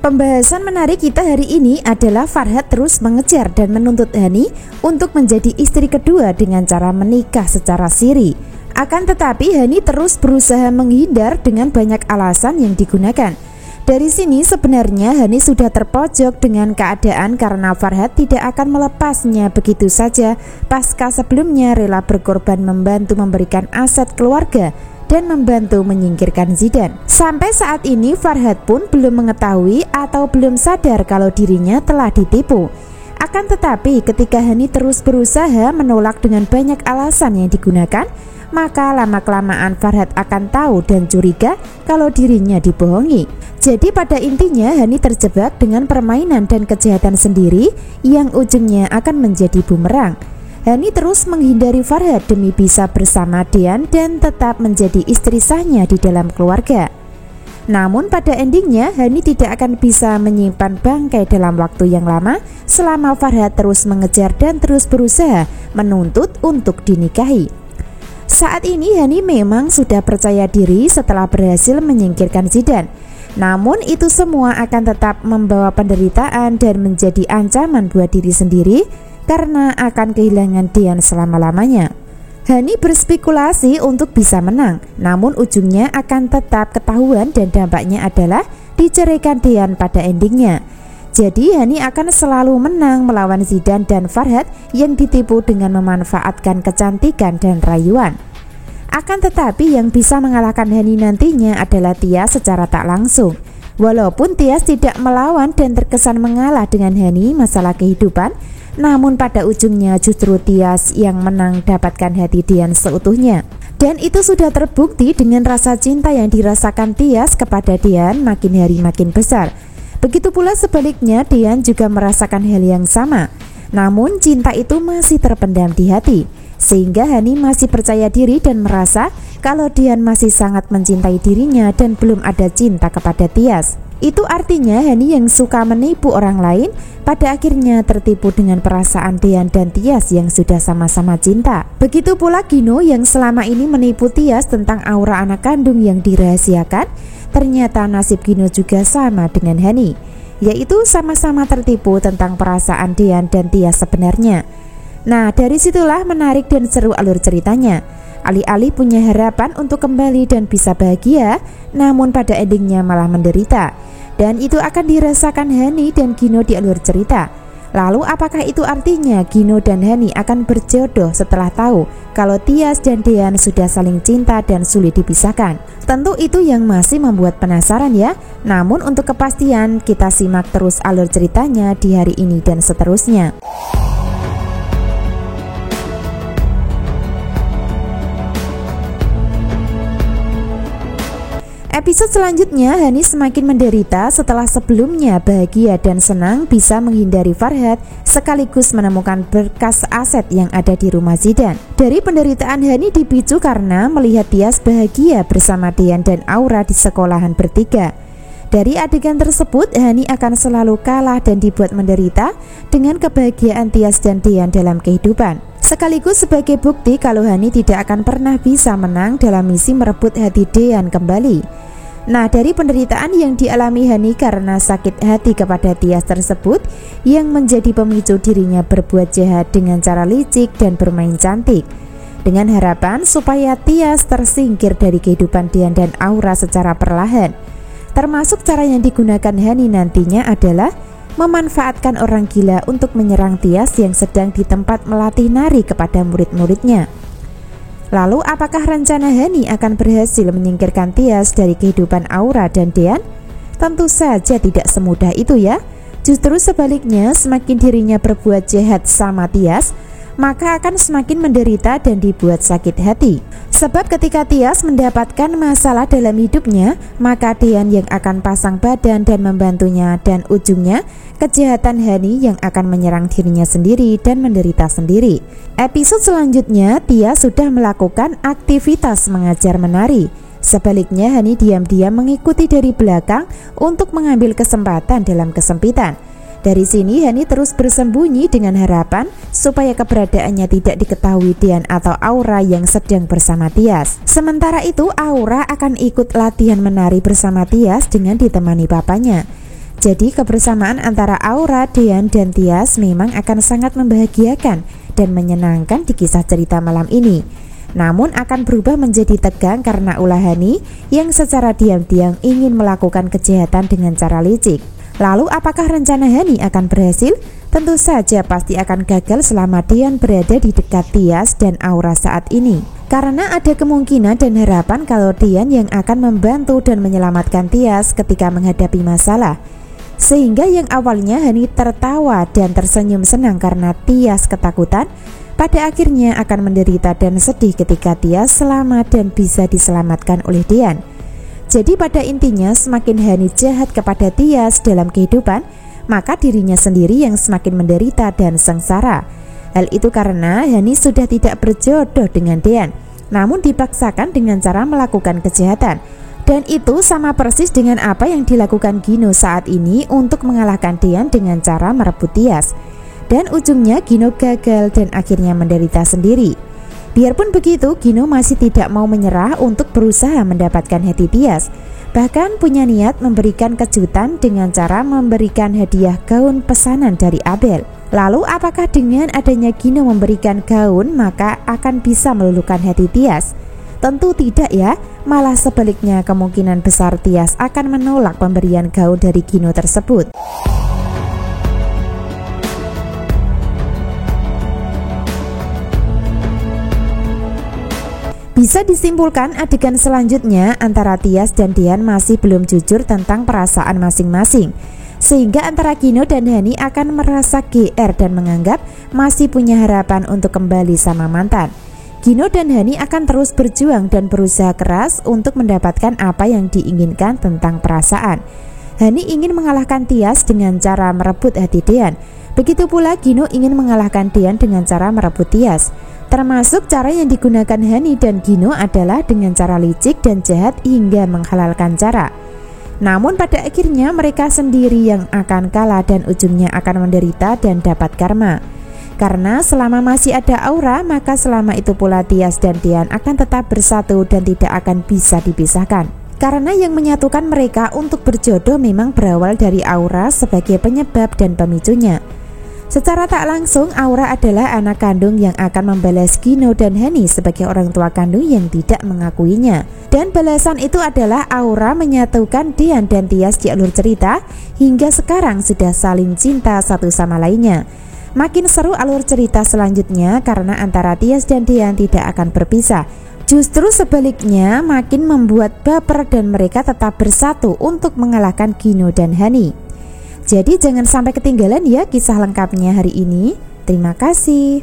Pembahasan menarik kita hari ini adalah Farhat terus mengejar dan menuntut Hani untuk menjadi istri kedua dengan cara menikah secara siri. Akan tetapi Hani terus berusaha menghindar dengan banyak alasan yang digunakan. Dari sini sebenarnya Hani sudah terpojok dengan keadaan karena Farhat tidak akan melepasnya begitu saja pasca sebelumnya rela berkorban membantu memberikan aset keluarga dan membantu menyingkirkan Zidan. Sampai saat ini Farhat pun belum mengetahui atau belum sadar kalau dirinya telah ditipu. Akan tetapi ketika Hani terus berusaha menolak dengan banyak alasan yang digunakan, maka lama-kelamaan Farhat akan tahu dan curiga kalau dirinya dibohongi. Jadi pada intinya Hani terjebak dengan permainan dan kejahatan sendiri yang ujungnya akan menjadi bumerang. Hani terus menghindari Farhat demi bisa bersama Dian dan tetap menjadi istri sahnya di dalam keluarga. Namun pada endingnya Hani tidak akan bisa menyimpan bangkai dalam waktu yang lama selama Farhat terus mengejar dan terus berusaha menuntut untuk dinikahi. Saat ini Hani memang sudah percaya diri setelah berhasil menyingkirkan Zidan. Namun itu semua akan tetap membawa penderitaan dan menjadi ancaman buat diri sendiri karena akan kehilangan Dian selama-lamanya. Hani berspekulasi untuk bisa menang, namun ujungnya akan tetap ketahuan dan dampaknya adalah diceraikan Dian pada endingnya. Jadi Hani akan selalu menang melawan Zidan dan Farhat yang ditipu dengan memanfaatkan kecantikan dan rayuan. Akan tetapi yang bisa mengalahkan Hani nantinya adalah Tias secara tak langsung. Walaupun Tias tidak melawan dan terkesan mengalah dengan Hani masalah kehidupan, namun pada ujungnya justru Tias yang menang dapatkan hati Dian seutuhnya. Dan itu sudah terbukti dengan rasa cinta yang dirasakan Tias kepada Dian makin hari makin besar. Begitu pula sebaliknya Dian juga merasakan hal yang sama. Namun cinta itu masih terpendam di hati, sehingga Hani masih percaya diri dan merasa kalau Dian masih sangat mencintai dirinya dan belum ada cinta kepada Tias. Itu artinya Hani yang suka menipu orang lain pada akhirnya tertipu dengan perasaan Dian dan Tias yang sudah sama-sama cinta. Begitu pula Gino yang selama ini menipu Tias tentang aura anak kandung yang dirahasiakan. Ternyata nasib Gino juga sama dengan Hani, yaitu sama-sama tertipu tentang perasaan Dian dan Tias sebenarnya. Nah, dari situlah menarik dan seru alur ceritanya. Alih-alih punya harapan untuk kembali dan bisa bahagia, namun pada endingnya malah menderita. Dan itu akan dirasakan Hani dan Gino di alur cerita. Lalu apakah itu artinya Gino dan Hani akan berjodoh setelah tahu kalau Tias dan Dian sudah saling cinta dan sulit dipisahkan? Tentu itu yang masih membuat penasaran ya. Namun untuk kepastian kita simak terus alur ceritanya di hari ini dan seterusnya. Episode selanjutnya Hani semakin menderita setelah sebelumnya bahagia dan senang bisa menghindari Farhat sekaligus menemukan berkas aset yang ada di rumah Zidan. Dari penderitaan Hani dipicu karena melihat Tias bahagia bersama Dian dan Aura di sekolahan bertiga. Dari adegan tersebut Hani akan selalu kalah dan dibuat menderita dengan kebahagiaan Tias dan Dian dalam kehidupan. Sekaligus sebagai bukti kalau Hani tidak akan pernah bisa menang dalam misi merebut hati Dian kembali. Nah, dari penderitaan yang dialami Hani karena sakit hati kepada Tias tersebut yang menjadi pemicu dirinya berbuat jahat dengan cara licik dan bermain cantik, dengan harapan supaya Tias tersingkir dari kehidupan Dian dan Aura secara perlahan. Termasuk cara yang digunakan Hani nantinya adalah memanfaatkan orang gila untuk menyerang Tias yang sedang di tempat melatih nari kepada murid-muridnya. Lalu apakah rencana Hani akan berhasil menyingkirkan Tias dari kehidupan Aura dan Dian? Tentu saja tidak semudah itu ya. Justru sebaliknya, semakin dirinya berbuat jahat sama Tias, maka akan semakin menderita dan dibuat sakit hati. Sebab ketika Tias mendapatkan masalah dalam hidupnya, maka Dian yang akan pasang badan dan membantunya, dan ujungnya kejahatan Hani yang akan menyerang dirinya sendiri dan menderita sendiri. Episode selanjutnya Tias sudah melakukan aktivitas mengajar menari. Sebaliknya Hani diam-diam mengikuti dari belakang untuk mengambil kesempatan dalam kesempitan. Dari sini Hani terus bersembunyi dengan harapan supaya keberadaannya tidak diketahui Dian atau Aura yang sedang bersama Tias. Sementara itu Aura akan ikut latihan menari bersama Tias dengan ditemani papanya. Jadi kebersamaan antara Aura, Dean, dan Tias memang akan sangat membahagiakan dan menyenangkan di kisah cerita malam ini. Namun akan berubah menjadi tegang karena ulah Hani yang secara diam-diam ingin melakukan kejahatan dengan cara licik. Lalu apakah rencana Hani akan berhasil? Tentu saja pasti akan gagal selama Dean berada di dekat Tias dan Aura saat ini. Karena ada kemungkinan dan harapan kalau Dean yang akan membantu dan menyelamatkan Tias ketika menghadapi masalah. Sehingga yang awalnya Hani tertawa dan tersenyum senang karena Tias ketakutan, pada akhirnya akan menderita dan sedih ketika Tias selamat dan bisa diselamatkan oleh Dean. Jadi pada intinya semakin Hani jahat kepada Tias dalam kehidupan, maka dirinya sendiri yang semakin menderita dan sengsara. Hal itu karena Hani sudah tidak berjodoh dengan Dean, namun dipaksakan dengan cara melakukan kejahatan. Dan itu sama persis dengan apa yang dilakukan Gino saat ini untuk mengalahkan Dean dengan cara merebut Tias. Dan ujungnya Gino gagal dan akhirnya menderita sendiri. Biarpun begitu, Gino masih tidak mau menyerah untuk berusaha mendapatkan hati Tias. Bahkan punya niat memberikan kejutan dengan cara memberikan hadiah gaun pesanan dari Abel. Lalu apakah dengan adanya Gino memberikan gaun maka akan bisa meluluhkan hati Tias? Tentu tidak ya, malah sebaliknya kemungkinan besar Tias akan menolak pemberian gaun dari Gino tersebut. Bisa disimpulkan adegan selanjutnya antara Tias dan Dean masih belum jujur tentang perasaan masing-masing. Sehingga antara Gino dan Hani akan merasa GR dan menganggap masih punya harapan untuk kembali sama mantan. Gino dan Hani akan terus berjuang dan berusaha keras untuk mendapatkan apa yang diinginkan tentang perasaan. Hani ingin mengalahkan Tias dengan cara merebut hati Dean. Begitu pula Gino ingin mengalahkan Dean dengan cara merebut Tias. Termasuk cara yang digunakan Hani dan Gino adalah dengan cara licik dan jahat hingga menghalalkan cara. Namun pada akhirnya mereka sendiri yang akan kalah dan ujungnya akan menderita dan dapat karma. Karena selama masih ada Aura, maka selama itu pula Tias dan Dean akan tetap bersatu dan tidak akan bisa dipisahkan. Karena yang menyatukan mereka untuk berjodoh memang berawal dari Aura sebagai penyebab dan pemicunya. Secara tak langsung, Aura adalah anak kandung yang akan membalas Gino dan Hani sebagai orang tua kandung yang tidak mengakuinya. Dan balasan itu adalah Aura menyatukan Dean dan Tias di alur cerita hingga sekarang sudah saling cinta satu sama lainnya. Makin seru alur cerita selanjutnya karena antara Tias dan Dean tidak akan berpisah. Justru sebaliknya makin membuat baper dan mereka tetap bersatu untuk mengalahkan Gino dan Hani. Jadi jangan sampai ketinggalan ya kisah lengkapnya hari ini. Terima kasih.